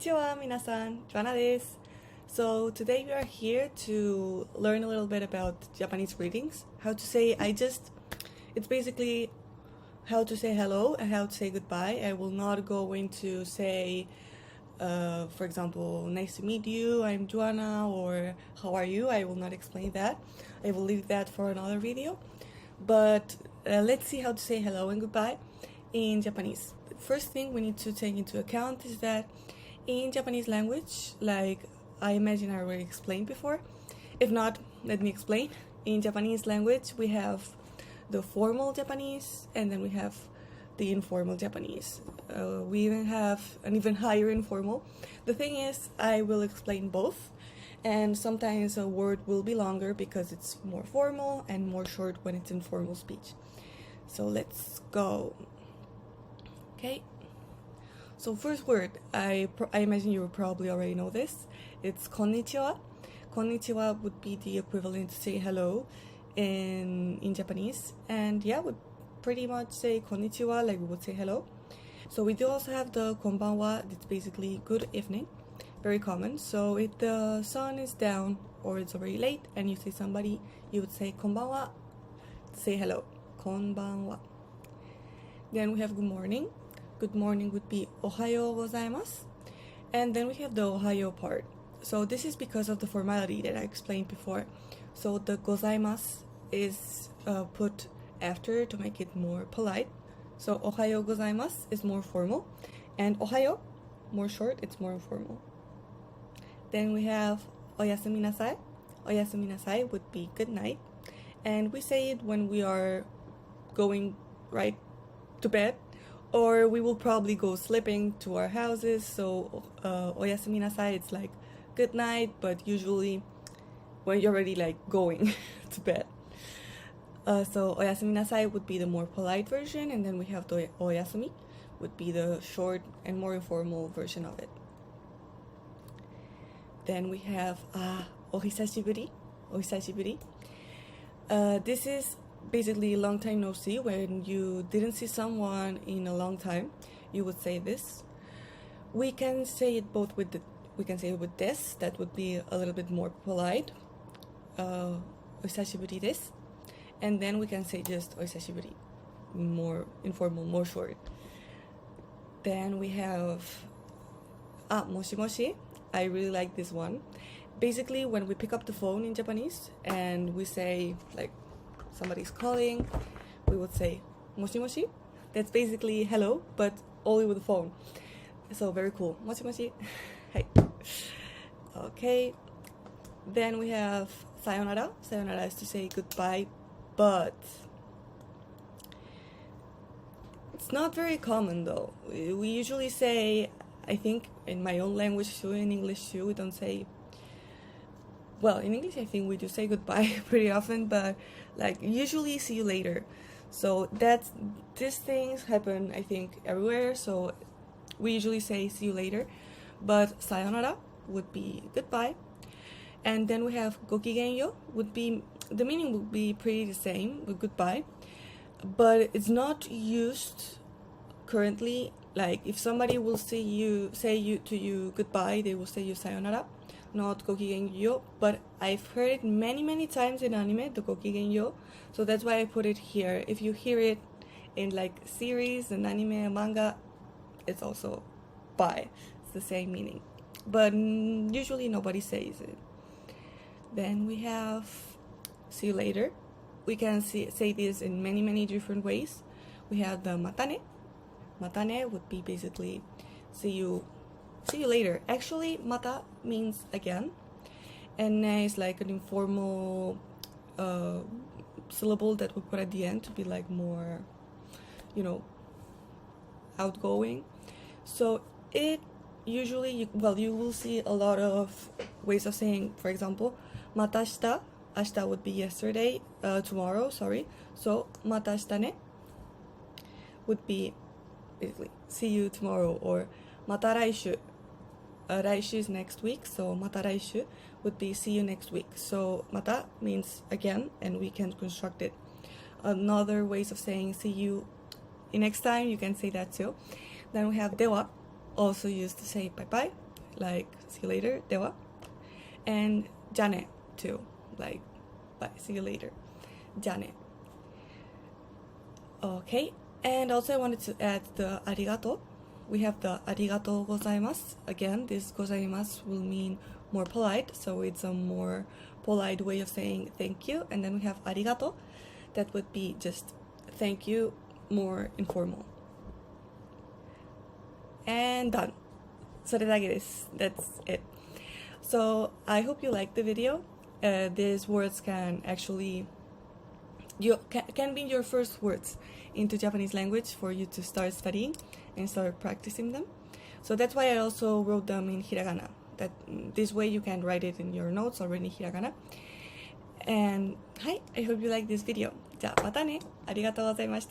Konnichiwa mi na san, Joanna desu. So today we are here to learn a little bit about Japanese greetings. How to say it's basically how to say hello and how to say goodbye. I will not go into say, for example, nice to meet you, I'm Joanna, or how are you? I will not explain that. I will leave that for another video. But let's see how to say hello and goodbye in Japanese. First thing we need to take into account is that in Japanese language, like I imagine I already explained before, if not, let me explain. In Japanese language, we have the formal Japanese and then we have the informal Japanese. We even have an even higher informal. The thing is, I will explain both, and sometimes a word will be longer because it's more formal and more short when it's informal speech. So let's go. Okay. So first word, I imagine you probably already know this. It's konnichiwa. Konnichiwa would be the equivalent to say hello in Japanese. And yeah, would pretty much say konnichiwa like we would say hello. So we do also have the konbanwa, that's basically good evening. Very common. So if the sun is down or it's already late and you see somebody, you would say konbanwa, say hello. Konbanwa. Then we have good morning. Good morning would be ohayo gozaimasu. And then we have the ohayo part. So this is because of the formality that I explained before. So the gozaimasu is put after to make it more polite. So ohayo gozaimasu is more formal. And ohayo, more short, it's more informal. Then we have oyasumi nasai. Oyasumi nasai would be good night. And we say it when we are going right to bed, or we will probably go sleeping to our houses. So oyasumi nasai, it's like good night, but usually when you're already like going to bed. So oyasumi nasai would be the more polite version, and then we have the oyasumi would be the short and more informal version of it. Then we have ohisashiburi. Ohisashiburi. This is basically long time no see. When you didn't see someone in a long time, you would say this. We can say it both with we can say it with this. That would be a little bit more polite. Ohisashiburi desu. And then we can say just ohisashiburi, more informal, more short. Then we have moshi moshi. I really like this one. Basically, when we pick up the phone in Japanese and we say like somebody's calling, we would say moshi moshi. That's basically hello, but only with the phone. So very cool. Moshi moshi. Hey. Okay. Then we have sayonara. Sayonara is to say goodbye, but it's not very common though. We usually say, I think in my own language too, in English too, we don't say, well, in English I think we do say goodbye pretty often, but like usually see you later. So these things happen I think everywhere, so we usually say see you later, but sayonara would be goodbye. And then we have gokigenyo, would be, the meaning would be pretty the same with goodbye, but it's not used currently. Like if somebody will say to you goodbye, they will say you sayonara, not gokigenyo. But I've heard it many times in anime, the gokigenyo, so that's why I put it here. If you hear it in like series and anime, manga, it's also bye. It's the same meaning, but usually nobody says it. Then we have see you later. We can say this in many different ways. We have the matane. Matane would be basically see you later. Actually, mata means again, and ne is like an informal syllable that we put at the end to be like more, outgoing. So it usually, you will see a lot of ways of saying, for example, mata shita. Ashita would be yesterday, tomorrow, sorry. So mata shita ne would be basically see you tomorrow, or mata raishu. Raishu is next week, so mata raishu would be see you next week. So mata means again, and we can construct it. Another ways of saying see you next time, you can say that too. Then we have dewa, also used to say bye bye. like see you later, では and じゃね too, like bye, see you later, じゃね Okay, and also I wanted to add the arigato. We have the arigato gozaimasu. Again, this gozaimasu will mean more polite, so it's a more polite way of saying thank you. And then we have arigato. That would be just thank you, more informal. And done. それだけです. That's it. So I hope you liked the video. These words can actually can be your first words into Japanese language for you to start studying and start practicing them. So that's why I also wrote them in hiragana. That this way you can write it in your notes already in hiragana. And hi, I hope you like this video. じゃあまたね。ありがとうございました。